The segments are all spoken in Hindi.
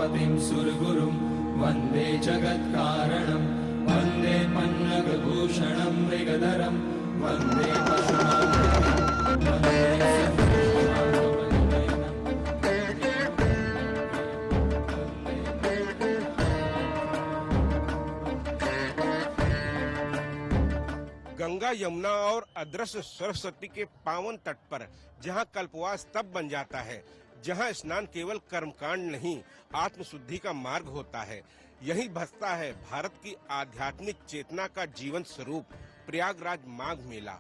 उमापतिं सुरगुरुं वन्दे जगत्कारणं वन्दे पन्नगभूषणं मृगधरं वन्दे पशुमां वन्दे गंगा, यमुना और अदृश्य सरस्वती के पावन तट पर जहां कल्पवास तब बन जाता है, जहां स्नान केवल कर्मकांड नहीं, आत्मशुद्धि का मार्ग होता है। यही बसता है भारत की आध्यात्मिक चेतना का जीवंत स्वरूप, प्रयागराज माघ मेला।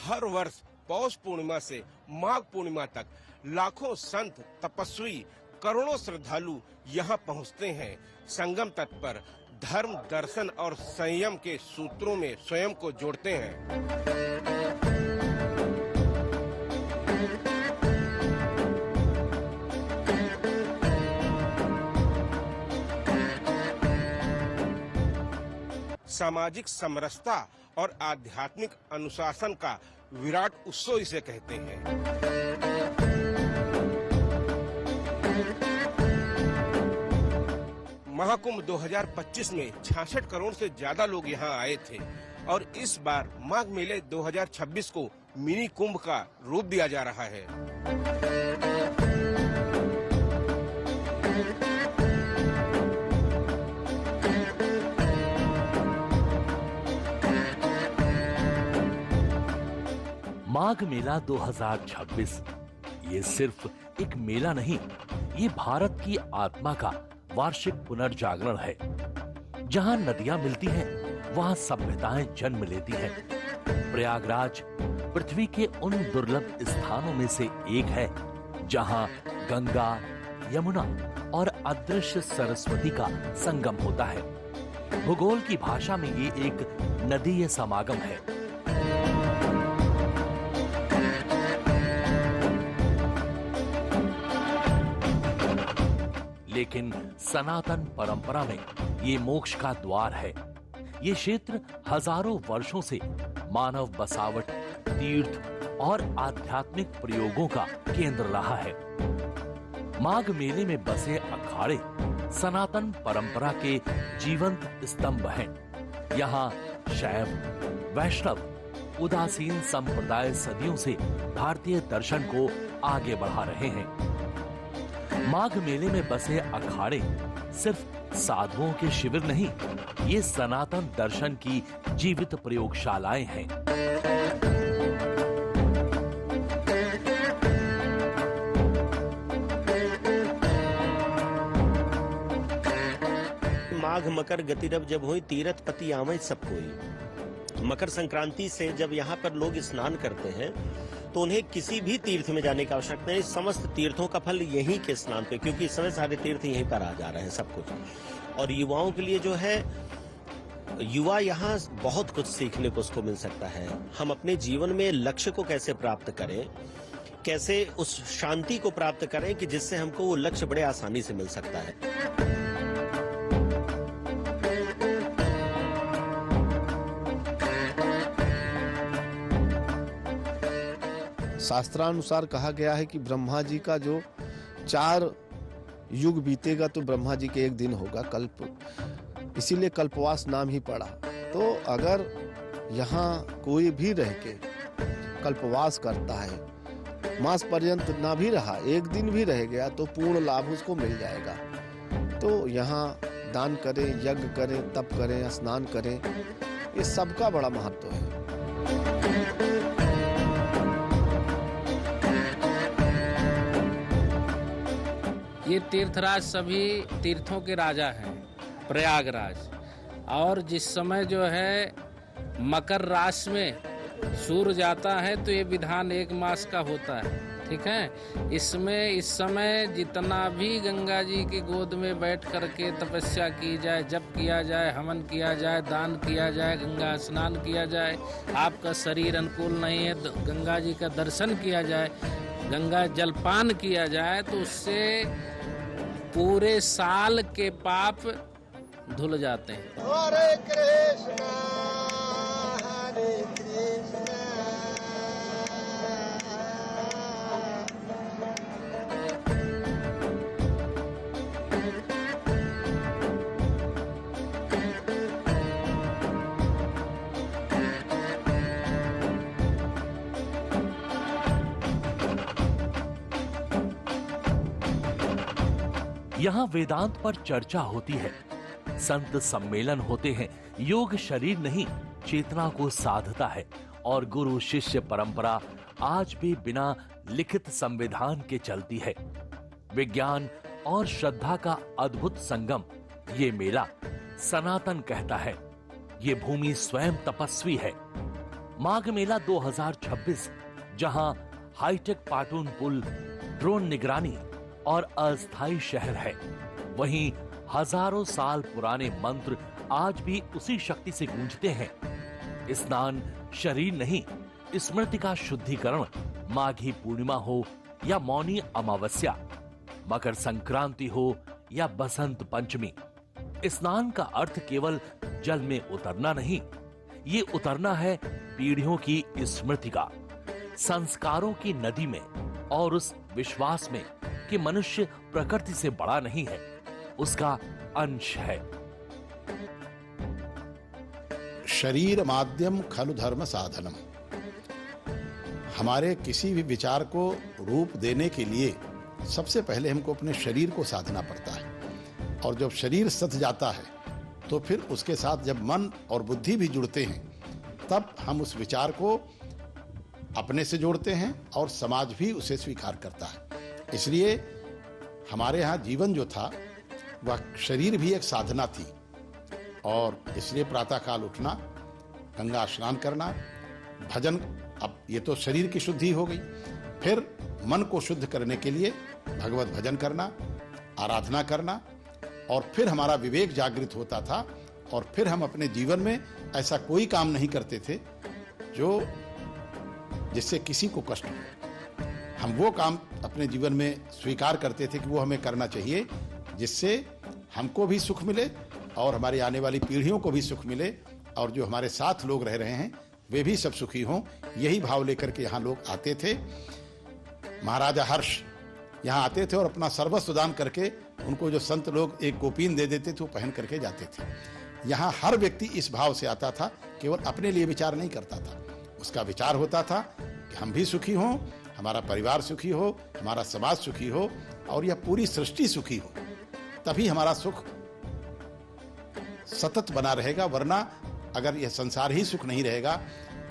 हर वर्ष पौष पूर्णिमा से माघ पूर्णिमा तक लाखों संत, तपस्वी, करोड़ों श्रद्धालु यहाँ पहुँचते हैं। संगम तट पर धर्म, दर्शन और संयम के सूत्रों में स्वयं को जोड़ते हैं। सामाजिक समरसता और आध्यात्मिक अनुशासन का विराट उत्सव इसे कहते हैं। महाकुंभ 2025 में 66 करोड़ से ज्यादा लोग यहाँ आए थे और इस बार माघ मेले 2026 को मिनी कुंभ का रूप दिया जा रहा है। माघ मेला 2026 ये सिर्फ एक मेला नहीं, ये भारत की आत्मा का वार्षिक पुनर्जागरण है। जहां नदियां मिलती हैं, वहां सभ्यताएं जन्म लेती हैं। प्रयागराज पृथ्वी के उन दुर्लभ स्थानों में से एक है जहां गंगा, यमुना और अदृश्य सरस्वती का संगम होता है। भूगोल की भाषा में ये एक नदीय समागम है। लेकिन सनातन परंपरा में ये मोक्ष का द्वार है। ये क्षेत्र हजारों वर्षों से मानव बसावट, तीर्थ और आध्यात्मिक प्रयोगों का केंद्र रहा है। माघ मेले में बसे अखाड़े सनातन परंपरा के जीवंत स्तंभ हैं। यहाँ शैव, वैष्णव, उदासीन संप्रदाय सदियों से भारतीय दर्शन को आगे बढ़ा रहे हैं। माघ मेले में बसे अखाड़े सिर्फ साधुओं के शिविर नहीं, ये सनातन दर्शन की जीवित प्रयोगशालाएं हैं। माघ मकर गतिरव जब हुई, तीरथ पति आमय सब कोई। मकर संक्रांति से जब यहाँ पर लोग स्नान करते हैं तो उन्हें किसी भी तीर्थ में जाने की आवश्यकता नहीं। समस्त तीर्थों का फल यहीं के स्नान पे, क्योंकि इस समय सारे तीर्थ यहीं पर आ जा रहे हैं सब कुछ। और युवाओं के लिए जो है, युवा यहाँ बहुत कुछ सीखने को उसको मिल सकता है। हम अपने जीवन में लक्ष्य को कैसे प्राप्त करें, कैसे उस शांति को प्राप्त करें कि जिससे हमको वो लक्ष्य बड़े आसानी से मिल सकता है। शास्त्रानुसार कहा गया है कि ब्रह्मा जी का जो 4 युग बीतेगा तो ब्रह्मा जी के एक दिन होगा कल्प, इसीलिए कल्पवास नाम ही पड़ा। तो अगर यहाँ कोई भी रह के कल्पवास करता है, मास पर्यंत ना भी रहा, एक दिन भी रह गया तो पूर्ण लाभ उसको मिल जाएगा। तो यहाँ दान करें, यज्ञ करें, तप करें, स्नान करें, ये सबका बड़ा महत्व है। ये तीर्थराज सभी तीर्थों के राजा हैं, प्रयागराज। और जिस समय जो है मकर राशि में सूर्य जाता है तो ये विधान 1 मास का होता है, ठीक है। इसमें इस समय जितना भी गंगा जी की गोद में बैठ करके तपस्या की जाए, जप किया जाए, हवन किया जाए, दान किया जाए, गंगा स्नान किया जाए, आपका शरीर अनुकूल नहीं है गंगा जी का दर्शन किया जाए, गंगा जलपान किया जाए, तो उससे पूरे साल के पाप धुल जाते हैं। हरे कृष्णा हरे कृष्णा। यहाँ वेदांत पर चर्चा होती है, संत सम्मेलन होते हैं। योग शरीर नहीं चेतना को साधता है और गुरु शिष्य परंपरा आज भी बिना लिखित संविधान के चलती है। विज्ञान और श्रद्धा का अद्भुत संगम ये मेला सनातन कहता है। ये भूमि स्वयं तपस्वी है। माघ मेला 2026 जहां हाईटेक पाटून पुल, ड्रोन निगरानी और अस्थायी शहर है, वहीं हजारों साल पुराने मंत्र आज भी उसी शक्ति से गूंजते हैं। स्नान शरीर नहीं, स्मृति का शुद्धिकरण। माघी पूर्णिमा हो या मौनी अमावस्या, मकर संक्रांति हो या बसंत पंचमी, स्नान का अर्थ केवल जल में उतरना नहीं, ये उतरना है पीढ़ियों की स्मृति का, संस्कारों की नदी में और उस विश्वास में कि मनुष्य प्रकृति से बड़ा नहीं है, उसका अंश है। शरीर माध्यम खलु धर्म साधनम। हमारे किसी भी विचार को रूप देने के लिए सबसे पहले हमको अपने शरीर को साधना पड़ता है, और जब शरीर सध जाता है तो फिर उसके साथ जब मन और बुद्धि भी जुड़ते हैं, तब हम उस विचार को अपने से जोड़ते हैं और समाज भी उसे स्वीकार करता है। इसलिए हमारे यहाँ जीवन जो था वह शरीर भी एक साधना थी, और इसलिए प्रातःकाल उठना, गंगा स्नान करना, भजन, अब ये तो शरीर की शुद्धि हो गई, फिर मन को शुद्ध करने के लिए भगवत भजन करना, आराधना करना, और फिर हमारा विवेक जागृत होता था, और फिर हम अपने जीवन में ऐसा कोई काम नहीं करते थे जो जिससे किसी को कष्ट हो। हम वो काम अपने जीवन में स्वीकार करते थे कि वो हमें करना चाहिए, जिससे हमको भी सुख मिले और हमारी आने वाली पीढ़ियों को भी सुख मिले, और जो हमारे साथ लोग रह रहे हैं वे भी सब सुखी हों। यही भाव लेकर के यहाँ लोग आते थे। महाराजा हर्ष यहाँ आते थे और अपना सर्वस्व दान करके उनको जो संत लोग एक गोपीन दे देते थे वो पहन करके जाते थे। यहाँ हर व्यक्ति इस भाव से आता था, केवल अपने लिए विचार नहीं करता था, उसका विचार होता था कि हम भी सुखी हों, हमारा परिवार सुखी हो, हमारा समाज सुखी हो, और यह पूरी सृष्टि सुखी हो, तभी हमारा सुख सतत बना रहेगा। वरना अगर यह संसार ही सुख नहीं रहेगा,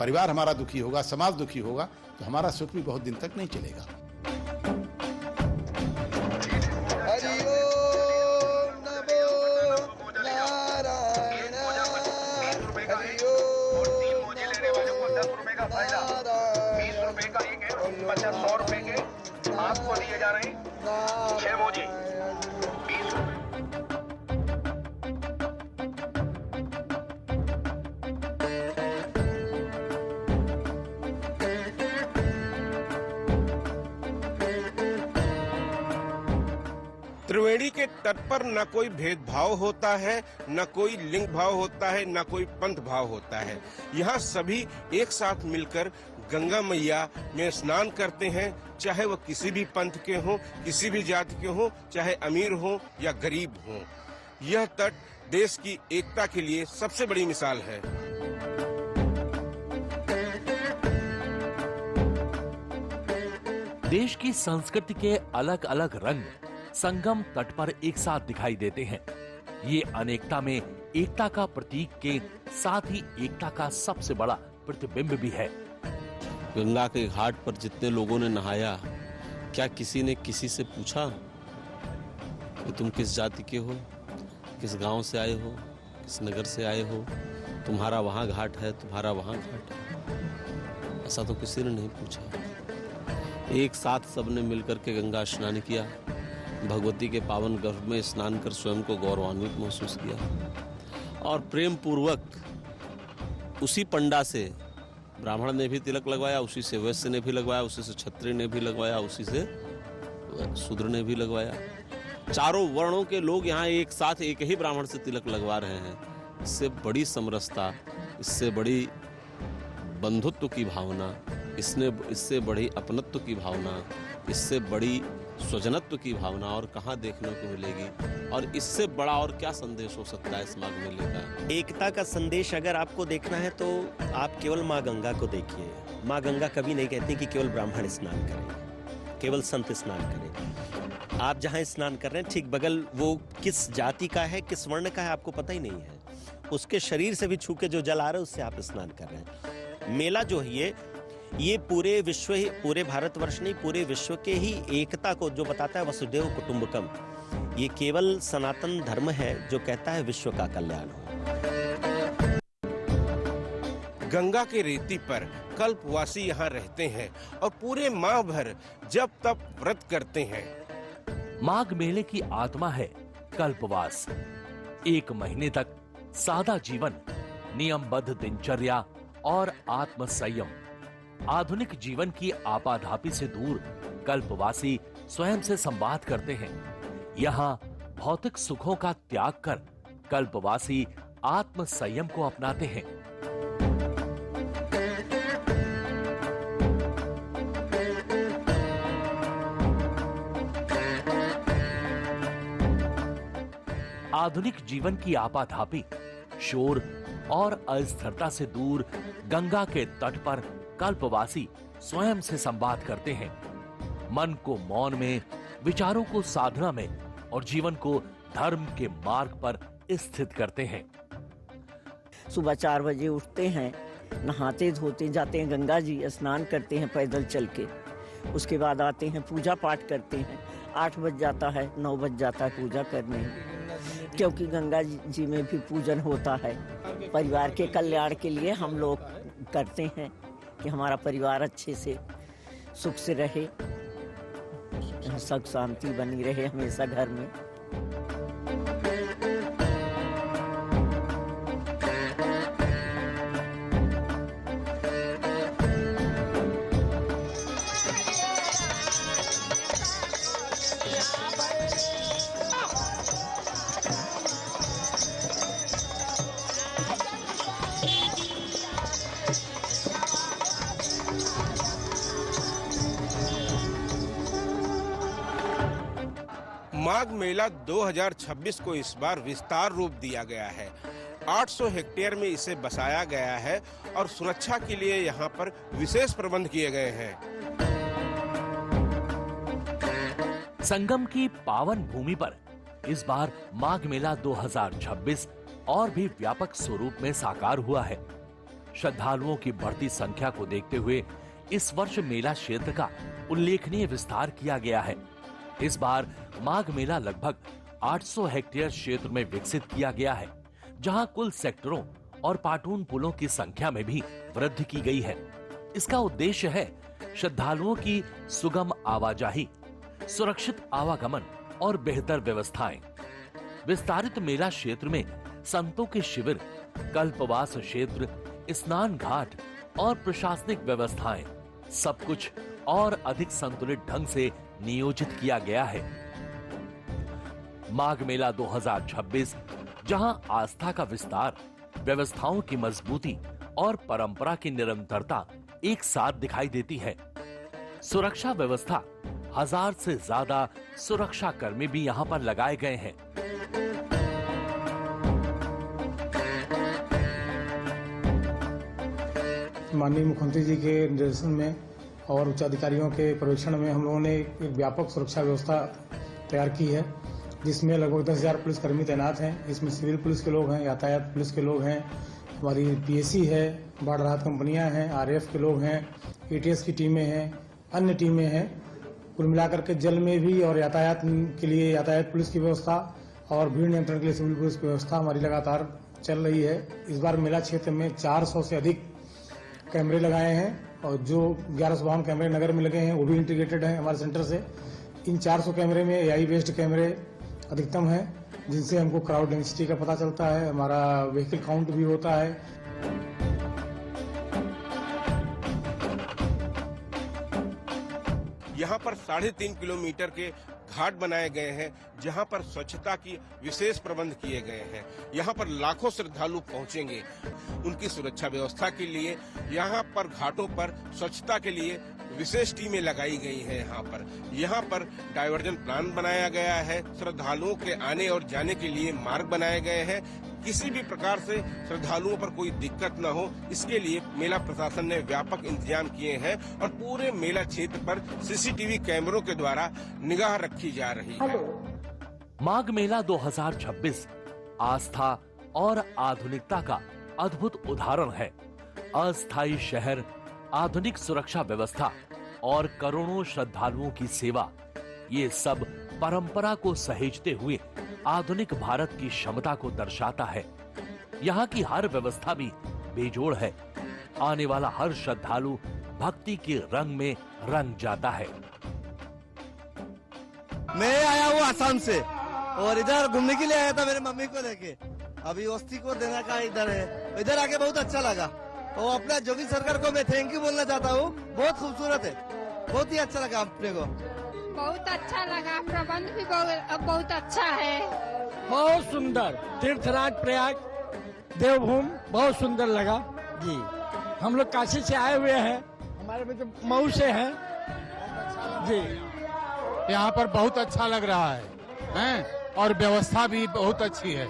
परिवार हमारा दुखी होगा, समाज दुखी होगा, तो हमारा सुख भी बहुत दिन तक नहीं चलेगा। आपको दिए जा रहे हैं 6 मोजी। त्रिवेणी के तट पर न कोई भेदभाव होता है, न कोई लिंग भाव होता है, न कोई पंथ भाव होता है। यहाँ सभी एक साथ मिलकर गंगा मैया में स्नान करते हैं, चाहे वह किसी भी पंथ के हों, किसी भी जाति के हों, चाहे अमीर हों या गरीब हों। यह तट देश की एकता के लिए सबसे बड़ी मिसाल है। देश की संस्कृति के अलग अलग रंग संगम तट पर एक साथ दिखाई देते हैं। ये अनेकता में एकता का प्रतीक के साथ ही एकता का सबसे बड़ा प्रतिबिंब भी है। गंगा के घाट पर जितने लोगों ने नहाया, क्या किसी ने किसी से पूछा कि तुम किस जाति के हो, किस गांव से आए हो, किस नगर से आए हो, तुम्हारा वहां घाट है, तुम्हारा वहां घाट है? ऐसा तो किसी ने नहीं पूछा। एक साथ सबने मिलकर के गंगा स्नान किया, भगवती के पावन गर्भ में स्नान कर स्वयं को गौरवान्वित महसूस किया, और प्रेम पूर्वक उसी पंडा से ब्राह्मण ने भी तिलक लगवाया, उसी से वैश्य ने भी लगवाया, उसी से क्षत्रिय ने भी लगवाया, उसी से शूद्र ने भी लगवाया। चारों वर्णों के लोग यहाँ एक साथ एक ही ब्राह्मण से तिलक लगवा रहे हैं। इससे बड़ी समरसता, इससे बड़ी बंधुत्व की भावना, इससे बड़ी अपनत्व की भावना, इससे बड़ी स्वजनत्व की भावना और कहाँ देखने को मिलेगी। और इससे बड़ा और क्या संदेश हो सकता है इस माघ मेले का। एकता का संदेश अगर आपको देखना है तो आप केवल माँ गंगा को देखिए। माँ गंगा कभी नहीं कहती कि केवल ब्राह्मण स्नान करें, केवल संत स्नान करें। आप जहाँ स्नान कर रहे हैं ठीक बगल वो किस जाति का है, किस वर्ण का है, आपको पता ही नहीं है। उसके शरीर से भी छू के जो जल आ रहा है उससे आप स्नान कर रहे हैं। मेला जो है ये पूरे विश्व, पूरे भारतवर्ष नहीं, पूरे विश्व के ही एकता को जो बताता है, वसुधैव कुटुंबकम। ये केवल सनातन धर्म है जो कहता है विश्व का कल्याण हो। गंगा के रेती पर कल्पवासी यहाँ रहते हैं और पूरे माह भर जब तब व्रत करते हैं। माघ मेले की आत्मा है कल्पवास। 1 महीने तक सादा जीवन, नियमबद्ध दिनचर्या और आत्म संयम। आधुनिक जीवन की आपाधापी से दूर कल्पवासी स्वयं से संवाद करते हैं। यहाँ भौतिक सुखों का त्याग कर कल्पवासी आत्म संयम को अपनाते हैं। आधुनिक जीवन की आपाधापी, शोर और अस्थिरता से दूर गंगा के तट पर कल्पवासी स्वयं से संवाद करते हैं। मन को मौन में, विचारों को साधना में और जीवन को धर्म के मार्ग पर स्थित करते हैं। सुबह 4 बजे उठते हैं, नहाते धोते जाते हैं गंगा जी, स्नान करते हैं पैदल चल के। उसके बाद आते हैं, पूजा पाठ करते हैं। 8 बज जाता है, 9 बज जाता है पूजा करने में, क्योंकि गंगा जी में भी पूजन होता है। परिवार के कल्याण के लिए हम लोग करते हैं कि हमारा परिवार अच्छे से सुख से रहे, सुख शांति बनी रहे हमेशा घर में। माघ मेला 2026 को इस बार विस्तार रूप दिया गया है। 800 हेक्टेयर में इसे बसाया गया है और सुरक्षा के लिए यहाँ पर विशेष प्रबंध किए गए हैं। संगम की पावन भूमि पर इस बार माघ मेला 2026 और भी व्यापक स्वरूप में साकार हुआ है। श्रद्धालुओं की बढ़ती संख्या को देखते हुए इस वर्ष मेला क्षेत्र का उल्लेखनीय विस्तार किया गया है। इस बार माघ मेला लगभग 800 हेक्टेयर क्षेत्र में विकसित किया गया है, जहां कुल सेक्टरों और पाटून पुलों की संख्या में भी वृद्धि की गई है। इसका उद्देश्य है श्रद्धालुओं की सुगम आवाजाही, सुरक्षित आवागमन और बेहतर व्यवस्थाएं। विस्तारित मेला क्षेत्र में संतों के शिविर, कल्पवास क्षेत्र, स्नान घाट और प्रशासनिक व्यवस्थाएं, सब कुछ और अधिक संतुलित ढंग से नियोजित किया गया है। माघ मेला 2026 जहां आस्था का विस्तार, व्यवस्थाओं की मजबूती और परंपरा की निरंतरता एक साथ दिखाई देती है। सुरक्षा व्यवस्था, 1000 से ज्यादा सुरक्षा कर्मी भी यहां पर लगाए गए हैं। माननीय मुख्यमंत्री जी के निर्देशन में और उच्च अधिकारियों के पर्यवेक्षण में हम लोगों ने एक व्यापक सुरक्षा व्यवस्था तैयार की है, जिसमें लगभग 10,000 पुलिसकर्मी तैनात हैं। इसमें सिविल पुलिस के लोग हैं, यातायात पुलिस के लोग हैं, हमारी पीएसी है, बाढ़ राहत कंपनियां हैं, आरएएफ के लोग हैं, एटीएस की टीमें हैं, अन्य टीमें हैं। कुल मिलाकर के जल में भी और यातायात के लिए यातायात पुलिस की व्यवस्था और भीड़ नियंत्रण के लिए सिविल पुलिस की व्यवस्था हमारी लगातार चल रही है। इस बार मेला क्षेत्र में 400 से अधिक कैमरे लगाए हैं और जो 1152 कैमरे नगर में लगे हैं वो भी इंटीग्रेटेड हैं हमारे सेंटर से। इन 400 कैमरे में एआई बेस्ड कैमरे अधिकतम हैं, जिनसे हमको क्राउड डेंसिटी का पता चलता है, हमारा व्हीकल काउंट भी होता है। यहाँ पर 3.5 किलोमीटर के घाट बनाए गए हैं जहां पर स्वच्छता की विशेष प्रबंध किए गए हैं। यहां पर लाखों श्रद्धालु पहुंचेंगे। उनकी सुरक्षा व्यवस्था के लिए यहां पर घाटों पर स्वच्छता के लिए विशेष टीमें लगाई गई हैं। यहाँ पर डायवर्जन प्लान बनाया गया है। श्रद्धालुओं के आने और जाने के लिए मार्ग बनाए गए हैं। किसी भी प्रकार से श्रद्धालुओं पर कोई दिक्कत न हो, इसके लिए मेला प्रशासन ने व्यापक इंतजाम किए हैं और पूरे मेला क्षेत्र पर सीसीटीवी कैमरों के द्वारा निगाह रखी जा रही है। माघ मेला 2026 आस्था और आधुनिकता का अद्भुत उदाहरण है। अस्थायी शहर, आधुनिक सुरक्षा व्यवस्था और करोड़ों श्रद्धालुओं की सेवा, ये सब परंपरा को सहेजते हुए आधुनिक भारत की क्षमता को दर्शाता है। यहाँ की हर व्यवस्था भी बेजोड़ है। आने वाला हर श्रद्धालु भक्ति के रंग में रंग जाता है। मैं आया हूँ आसाम से और इधर घूमने के लिए आया था मेरे मम्मी को लेके। अभी अस्थि को देना का इधर है, इधर आके बहुत अच्छा लगा और अपना जोगी सरकार को मैं थैंक यू बोलना चाहता हूँ। बहुत खूबसूरत है, बहुत ही अच्छा लगा अपने को। बहुत अच्छा लगा, प्रबंध भी बहुत अच्छा है। बहुत सुंदर तीर्थराज प्रयाग देवभूमि बहुत सुंदर लगा जी। हम लोग काशी से आए हुए हैं, हमारे बच्चे मऊ से हैं जी। यहाँ पर बहुत अच्छा लग रहा है और व्यवस्था भी बहुत अच्छी है,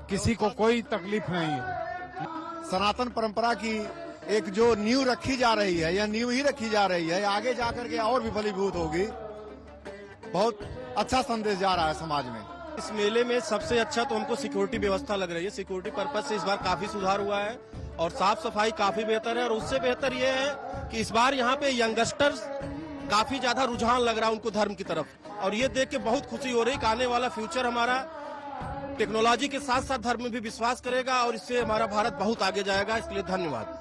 किसी को कोई तकलीफ नहीं है। सनातन परंपरा की एक जो नींव रखी जा रही है, यह नींव ही रखी जा रही है, आगे जाकर के और भी फलीभूत होगी। बहुत अच्छा संदेश जा रहा है समाज में। इस मेले में सबसे अच्छा तो हमको सिक्योरिटी व्यवस्था लग रही है। सिक्योरिटी पर्पज से इस बार काफी सुधार हुआ है और साफ सफाई काफी बेहतर है। और उससे बेहतर ये है कि इस बार यहाँ पे यंगस्टर्स काफी ज्यादा रुझान लग रहा है उनको धर्म की तरफ, और ये देख के बहुत खुशी हो रही है कि आने वाला फ्यूचर हमारा टेक्नोलॉजी के साथ साथ धर्म में भी विश्वास करेगा और इससे हमारा भारत बहुत आगे जाएगा। इसके लिए धन्यवाद।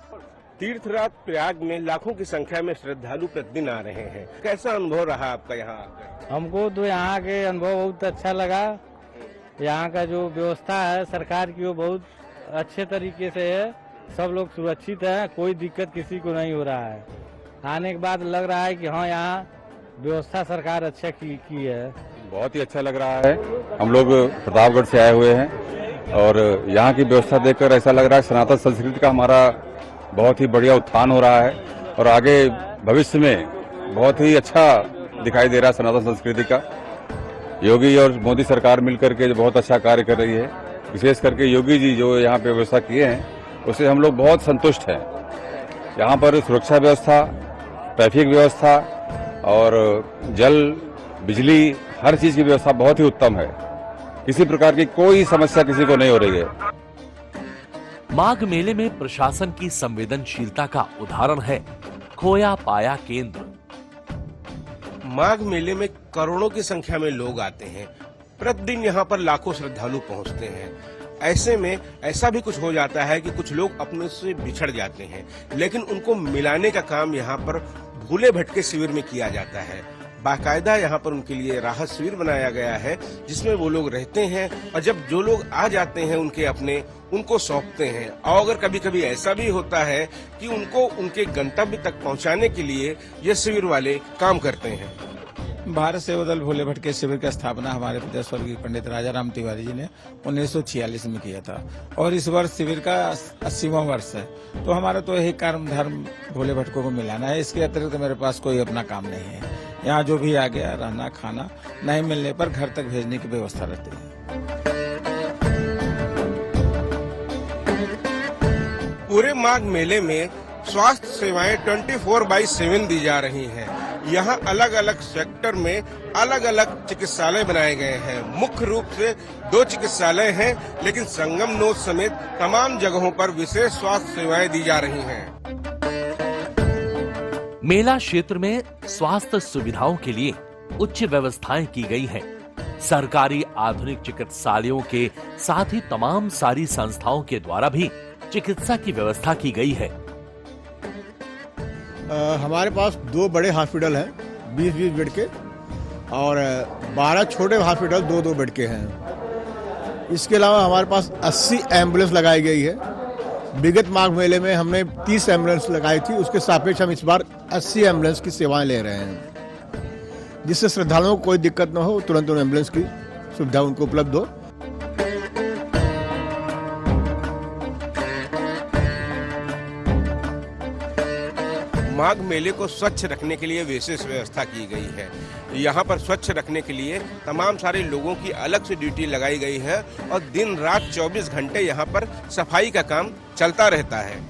तीर्थराज प्रयाग में लाखों की संख्या में श्रद्धालु प्रतिदिन आ रहे हैं। कैसा अनुभव रहा आपका यहाँ आकर? हमको तो यहाँ के अनुभव बहुत अच्छा लगा। यहाँ का जो व्यवस्था है सरकार की वो बहुत अच्छे तरीके से है। सब लोग सुरक्षित हैं, कोई दिक्कत किसी को नहीं हो रहा है। आने के बाद लग रहा है कि हाँ यहाँ व्यवस्था सरकार अच्छा की है। बहुत ही अच्छा लग रहा है। हम लोग प्रतापगढ़ से आए हुए हैं और यहाँ की व्यवस्था देखकर ऐसा लग रहा है सनातन संस्कृति का हमारा बहुत ही बढ़िया उत्थान हो रहा है और आगे भविष्य में बहुत ही अच्छा दिखाई दे रहा है सनातन संस्कृति का। योगी और मोदी सरकार मिलकर के बहुत अच्छा कार्य कर रही है। विशेष करके योगी जी जो यहाँ पे व्यवस्था किए हैं उससे हम लोग बहुत संतुष्ट हैं। यहाँ पर सुरक्षा व्यवस्था, ट्रैफिक व्यवस्था और जल, बिजली, हर चीज की व्यवस्था बहुत ही उत्तम है। किसी प्रकार की कोई समस्या किसी को नहीं हो रही है। माघ मेले में प्रशासन की संवेदनशीलता का उदाहरण है खोया पाया केंद्र। माघ मेले में करोड़ों की संख्या में लोग आते हैं। प्रतिदिन यहाँ पर लाखों श्रद्धालु पहुँचते हैं। ऐसे में ऐसा भी कुछ हो जाता है कि कुछ लोग अपने से बिछड़ जाते हैं, लेकिन उनको मिलाने का काम यहाँ पर भूले भटके शिविर में किया जाता है। बाकायदा यहाँ पर उनके लिए राहत शिविर बनाया गया है जिसमें वो लोग रहते हैं और जब जो लोग आ जाते हैं उनके अपने उनको सौंपते हैं। और अगर कभी कभी ऐसा भी होता है कि उनको उनके गंतव्य तक पहुँचाने के लिए ये शिविर वाले काम करते हैं। भारत सेवा दल भोले भटके शिविर की स्थापना हमारे पिता स्वर्गीय पंडित राजाराम तिवारी जी ने 1946 में किया था और इस वर्ष शिविर का 80वां वर्ष है। तो हमारा तो यही कर्म धर्म भोले भटकों को मिलाना है। इसके अतिरिक्त मेरे पास कोई अपना काम नहीं है। यहाँ जो भी आ गया रहना खाना नहीं मिलने पर घर तक भेजने की व्यवस्था रहती है। पूरे माघ मेले में स्वास्थ्य सेवाएं 24/7 दी जा रही हैं। यहाँ अलग अलग सेक्टर में अलग अलग चिकित्सालय बनाए गए हैं। मुख्य रूप से 2 चिकित्सालय हैं, लेकिन संगम नोद समेत तमाम जगहों पर विशेष स्वास्थ्य सेवाएं दी जा रही हैं। मेला क्षेत्र में स्वास्थ्य सुविधाओं के लिए उच्च व्यवस्थाएं की गई हैं। सरकारी आधुनिक चिकित्सालयों के साथ ही तमाम सारी संस्थाओं के द्वारा भी चिकित्सा की व्यवस्था की गई है। हमारे पास 2 बड़े हॉस्पिटल हैं 20-20 बेड के और 12 छोटे हॉस्पिटल 2-2 बेड के हैं। इसके अलावा हमारे पास 80 एम्बुलेंस लगाई गई है। विगत माघ मेले में हमने 30 एम्बुलेंस लगाई थी, उसके सापेक्ष हम इस बार 80 एम्बुलेंस की सेवाएं ले रहे हैं। जिससे श्रद्धालुओं को कोई दिक्कत न हो, तुरंत उन्हें एम्बुलेंस की सुविधा उनको उपलब्ध हो। माघ मेले को स्वच्छ रखने के लिए विशेष व्यवस्था की गई है। यहाँ पर स्वच्छ रखने के लिए तमाम सारे लोगों की अलग से ड्यूटी लगाई गई है और दिन रात 24 घंटे यहाँ पर सफाई का काम चलता रहता है।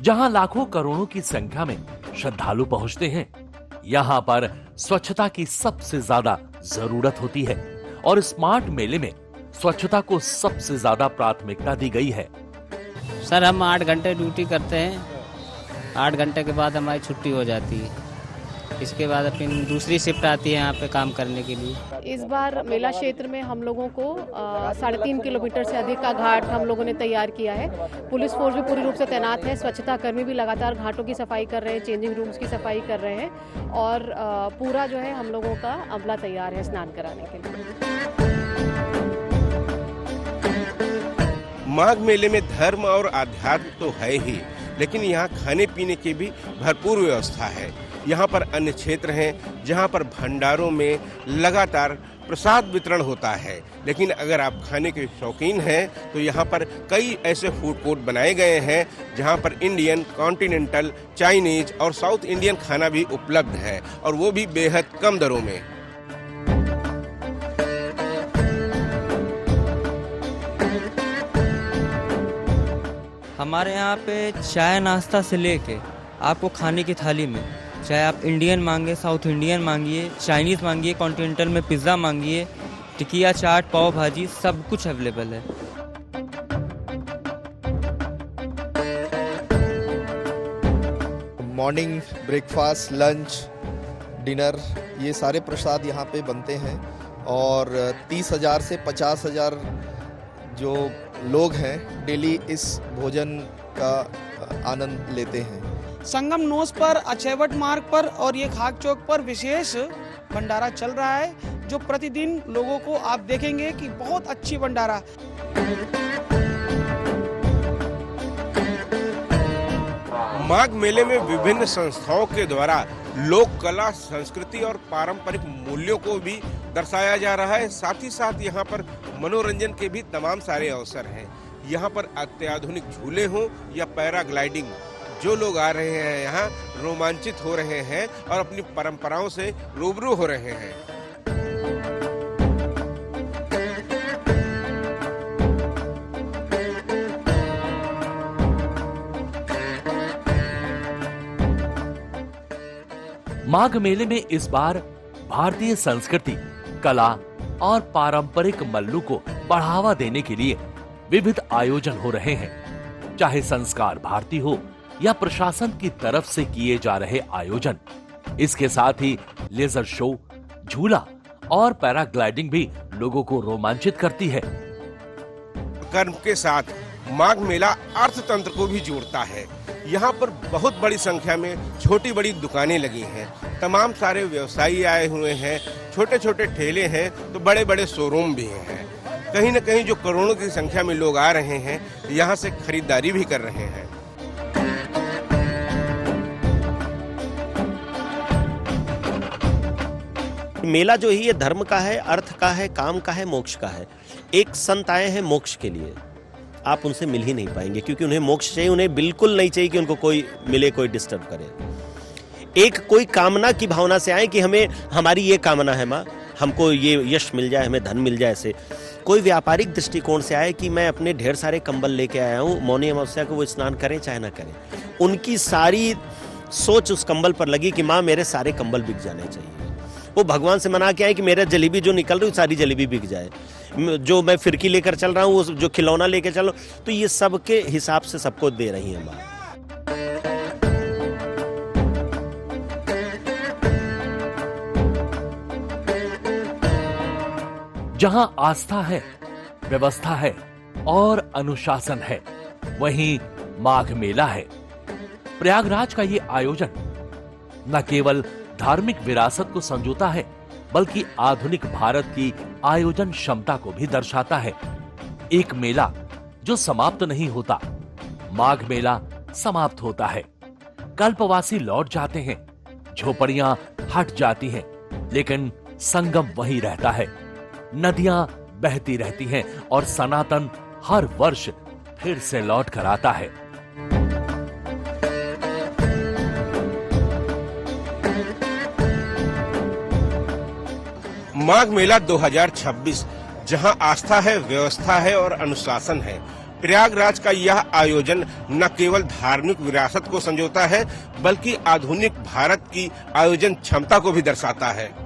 जहां लाखों करोड़ों की संख्या में श्रद्धालु पहुंचते हैं, यहाँ पर स्वच्छता की सबसे ज्यादा जरूरत होती है और स्मार्ट मेले में स्वच्छता को सबसे ज्यादा प्राथमिकता दी गई है। सर, हम 8 घंटे ड्यूटी करते हैं। 8 घंटे के बाद हमारी छुट्टी हो जाती है। इसके बाद फिर दूसरी शिफ्ट आती है यहाँ पे काम करने के लिए। इस बार मेला क्षेत्र में हम लोगों को 3.5 किलोमीटर से अधिक का घाट हम लोगों ने तैयार किया है। पुलिस फोर्स भी पूरी रूप से तैनात है। स्वच्छता कर्मी भी लगातार घाटों की सफाई कर रहे हैं, चेंजिंग रूम्स की सफाई कर रहे हैं और पूरा जो है हम लोगों का अमला तैयार है स्नान कराने के लिए। माघ मेले में धर्म और आध्यात्म तो है ही, लेकिन यहाँ खाने पीने की भी भरपूर व्यवस्था है। यहाँ पर अन्य क्षेत्र हैं जहाँ पर भंडारों में लगातार प्रसाद वितरण होता है, लेकिन अगर आप खाने के शौकीन हैं तो यहाँ पर कई ऐसे फूड कोर्ट बनाए गए हैं जहाँ पर इंडियन, कॉन्टिनेंटल, चाइनीज और साउथ इंडियन खाना भी उपलब्ध है और वो भी बेहद कम दरों में। हमारे यहाँ पे चाय नाश्ता से लेके आपको खाने की थाली में, चाहे आप इंडियन मांगे, साउथ इंडियन मांगिए, चाइनीज़ मांगिए, कॉन्टिनेंटल में पिज़्ज़ा मांगिए, टिकिया चाट, पाव भाजी, सब कुछ अवेलेबल है। मॉर्निंग ब्रेकफास्ट, लंच, डिनर, ये सारे प्रसाद यहाँ पे बनते हैं और 30,000 से 50,000 जो लोग हैं डेली इस भोजन का आनंद लेते हैं। संगम नोस पर, अछेवट मार्ग पर और ये खाक चौक पर विशेष भंडारा चल रहा है, जो प्रतिदिन लोगों को आप देखेंगे कि बहुत अच्छी भंडारा। माघ मेले में विभिन्न संस्थाओं के द्वारा लोक कला, संस्कृति और पारंपरिक मूल्यों को भी दर्शाया जा रहा है। साथ ही साथ यहाँ पर मनोरंजन के भी तमाम सारे अवसर हैं। यहाँ पर अत्याधुनिक झूले हों या पैराग्लाइडिंग, जो लोग आ रहे हैं यहाँ रोमांचित हो रहे हैं और अपनी परंपराओं से रूबरू हो रहे हैं। माघ मेले में इस बार भारतीय संस्कृति, कला और पारंपरिक मल्लू को बढ़ावा देने के लिए विविध आयोजन हो रहे हैं। चाहे संस्कार भारती हो या प्रशासन की तरफ से किए जा रहे आयोजन, इसके साथ ही लेजर शो, झूला और पैराग्लाइडिंग भी लोगों को रोमांचित करती है। कर्म के साथ माघ मेला अर्थतंत्र को भी जोड़ता है। यहाँ पर बहुत बड़ी संख्या में छोटी बड़ी दुकानें लगी हैं, तमाम सारे व्यवसायी आए हुए हैं, छोटे छोटे ठेले हैं तो बड़े बड़े शोरूम भी हैं। कहीं न कहीं जो करोड़ों की संख्या में लोग आ रहे हैं, यहाँ से खरीदारी भी कर रहे हैं। मेला जो है ये धर्म का है, अर्थ का है, काम का है, मोक्ष का है। एक संत आए हैं मोक्ष के लिए, आप उनसे मिल ही नहीं पाएंगे क्योंकि उन्हें मोक्ष चाहिए। उन्हें बिल्कुल नहीं चाहिए कि उनको कोई मिले, कोई डिस्टर्ब करे। एक कोई कामना की भावना से आए कि हमें, हमारी ये कामना है माँ, हमको ये यश मिल जाए, हमें धन मिल जाए। ऐसे कोई व्यापारिक दृष्टिकोण से आए कि मैं अपने ढेर सारे कंबल लेके आया हूँ, मौनी अमावस्या को वो स्नान करें चाहे ना करें। उनकी सारी सोच उस कंबल पर लगी कि माँ मेरे सारे कंबल बिक जाने चाहिए। वो भगवान से मना के आए कि मेरा जलेबी जो निकल रही है सारी जलेबी बिक जाए, जो मैं फिरकी लेकर चल रहा हूँ, वो जो खिलौना लेकर चल रहा हूँ, तो ये सबके हिसाब से सबको दे रही है माँ। जहां आस्था है, व्यवस्था है और अनुशासन है, वहीं माघ मेला है। प्रयागराज का ये आयोजन न केवल धार्मिक विरासत को संजोता है, बल्कि आधुनिक भारत की आयोजन क्षमता को भी दर्शाता है। एक मेला जो समाप्त नहीं होता, माघ मेला समाप्त होता है। कल्पवासी लौट जाते हैं, झोपड़ियां हट जाती हैं लेकिन संगम वही रहता है। नदियां बहती रहती हैं और सनातन हर वर्ष फिर से लौट कर आता है। माघ मेला 2026, जहां आस्था है, व्यवस्था है और अनुशासन है। प्रयागराज का यह आयोजन न केवल धार्मिक विरासत को संजोता है, बल्कि आधुनिक भारत की आयोजन क्षमता को भी दर्शाता है।